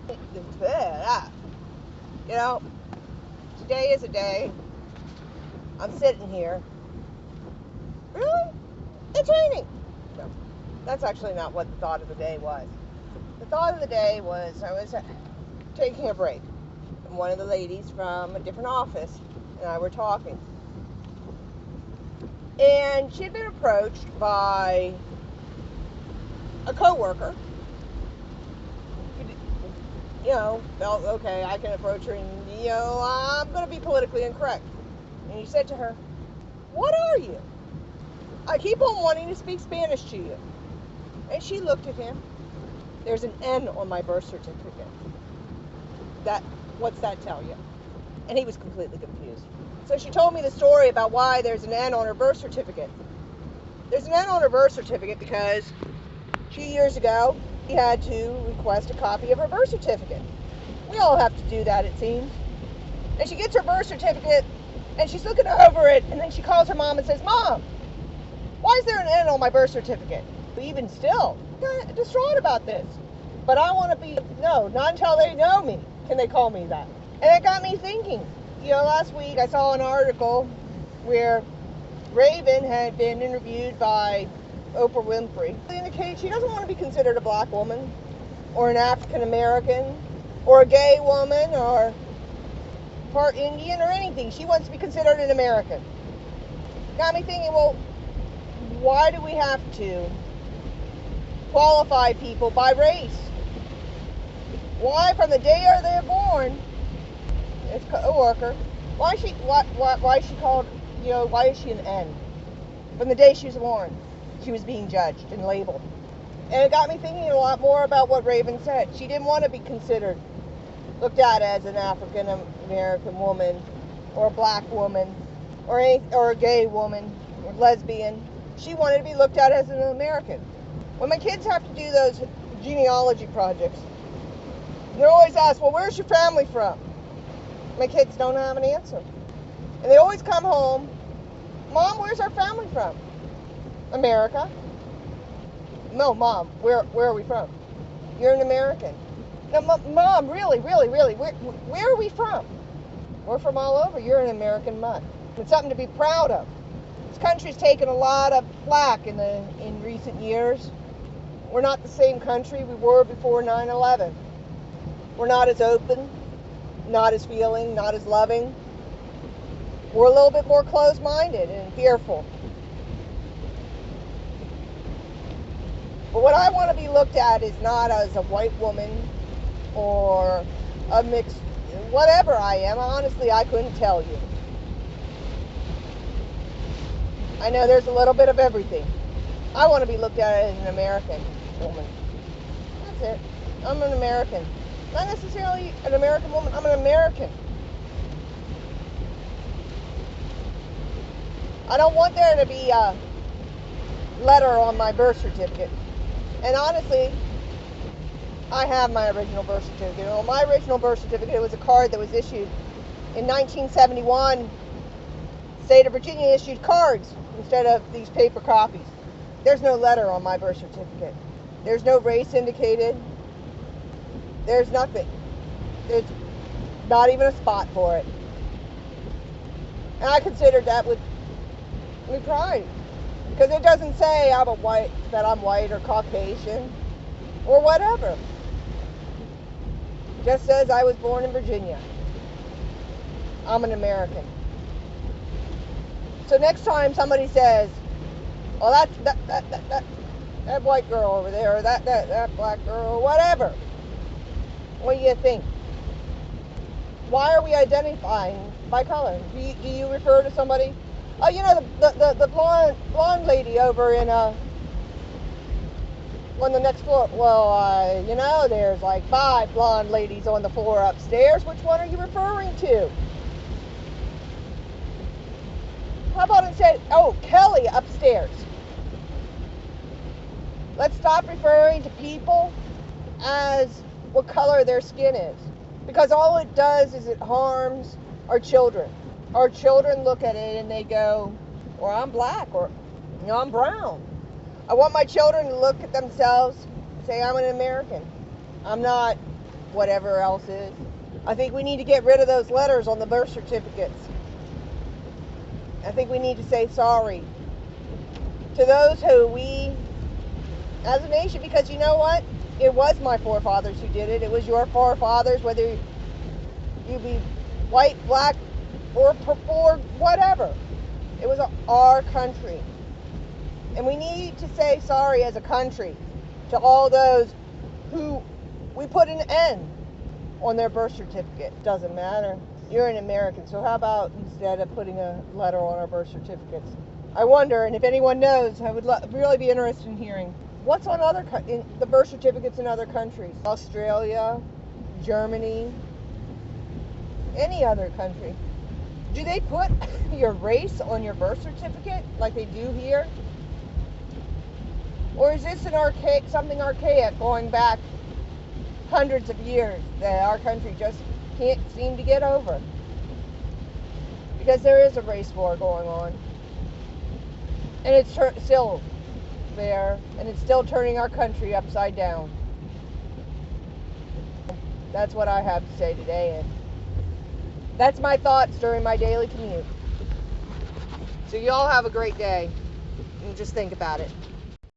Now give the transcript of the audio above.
You know, today is a day. I'm sitting here. Really? It's raining. No, that's actually not what the thought of the day was. The thought of the day was I was taking a break. And one of the ladies from a different office and I were talking. And she had been approached by a coworker. You know, felt okay, I can approach her and, I'm going to be politically incorrect. And he said to her, "What are you? I keep on wanting to speak Spanish to you." And she looked at him. "There's an N on my birth certificate." What's that tell you? And he was completely confused. So she told me the story about why there's an N on her birth certificate. There's an N on her birth certificate because 2 years ago, he had to request a copy of her birth certificate. We all have to do that, it seems. And she gets her birth certificate, and she's looking over it, and then she calls her mom and says, "Mom, why is there an N on my birth certificate?" But even still, I'm distraught about this. But I want to be, no, not until they know me can they call me that. And it got me thinking. Last week I saw an article where Raven had been interviewed by Oprah Winfrey. It indicates she doesn't want to be considered a black woman or an African American or a gay woman or part Indian or anything. She wants to be considered an American. Got me thinking, well, why do we have to qualify people by race? Why, from the day they're born, it's a worker. Why is she called? Why is she an N? From the day she was born, she was being judged and labeled. And it got me thinking a lot more about what Raven said. She didn't want to be looked at as an African American woman, or a black woman, or a gay woman, or lesbian. She wanted to be looked at as an American. When my kids have to do those genealogy projects, they're always asked, "Well, where's your family from?" My kids don't have an answer. And they always come home, "Mom, where's our family from?" "America." "No, Mom, where are we from?" "You're an American." "No, Mom, really, where are we from?" "We're from all over. You're an American mutt." It's something to be proud of. This country's taken a lot of flack in recent years. We're not the same country we were before 9/11. We're not as open, not as feeling, not as loving. We're a little bit more closed-minded and fearful. But what I want to be looked at is not as a white woman or a mixed, whatever I am. Honestly, I couldn't tell you. I know there's a little bit of everything. I want to be looked at as an American woman. That's it. I'm an American. Not necessarily an American woman. I'm an American. I don't want there to be a letter on my birth certificate. And honestly, I have my original birth certificate. On my original birth certificate, it was a card that was issued in 1971. State of Virginia issued cards instead of these paper copies. There's no letter on my birth certificate. There's no race indicated. There's nothing. There's not even a spot for it. And I considered that with pride. Because it doesn't say that I'm white or Caucasian or whatever. It just says I was born in Virginia. I'm an American. So next time somebody says, "Oh, that white girl over there, or that black girl, or whatever," what do you think? Why are we identifying by color? Do you refer to somebody? Oh, the blonde lady over in on the next floor. Well, there's like 5 blonde ladies on the floor upstairs. Which one are you referring to? How about instead, "Oh, Kelly upstairs"? Let's stop referring to people as what color their skin is. Because all it does is it harms our children. Our children look at it and they go, "Or I'm black," or "I'm brown." I want my children to look at themselves and say, "I'm an American. I'm not whatever else is. I think we need to get rid of those letters on the birth certificates. I think we need to say sorry to those who we, as a nation, because you know what? It was my forefathers who did it. It was your forefathers, whether you be white, black, or whatever. It was our country. And we need to say sorry as a country to all those who we put an N on their birth certificate. Doesn't matter. You're an American, so how about instead of putting a letter on our birth certificates? I wonder, and if anyone knows, I would really be interested in hearing what's on the birth certificates in other countries. Australia, Germany, any other country. Do they put your race on your birth certificate like they do here? Or is this something archaic going back hundreds of years that our country just can't seem to get over? Because there is a race war going on. And it's still there, and it's still turning our country upside down. That's what I have to say today, and that's my thoughts during my daily commute. So y'all have a great day, and just think about it.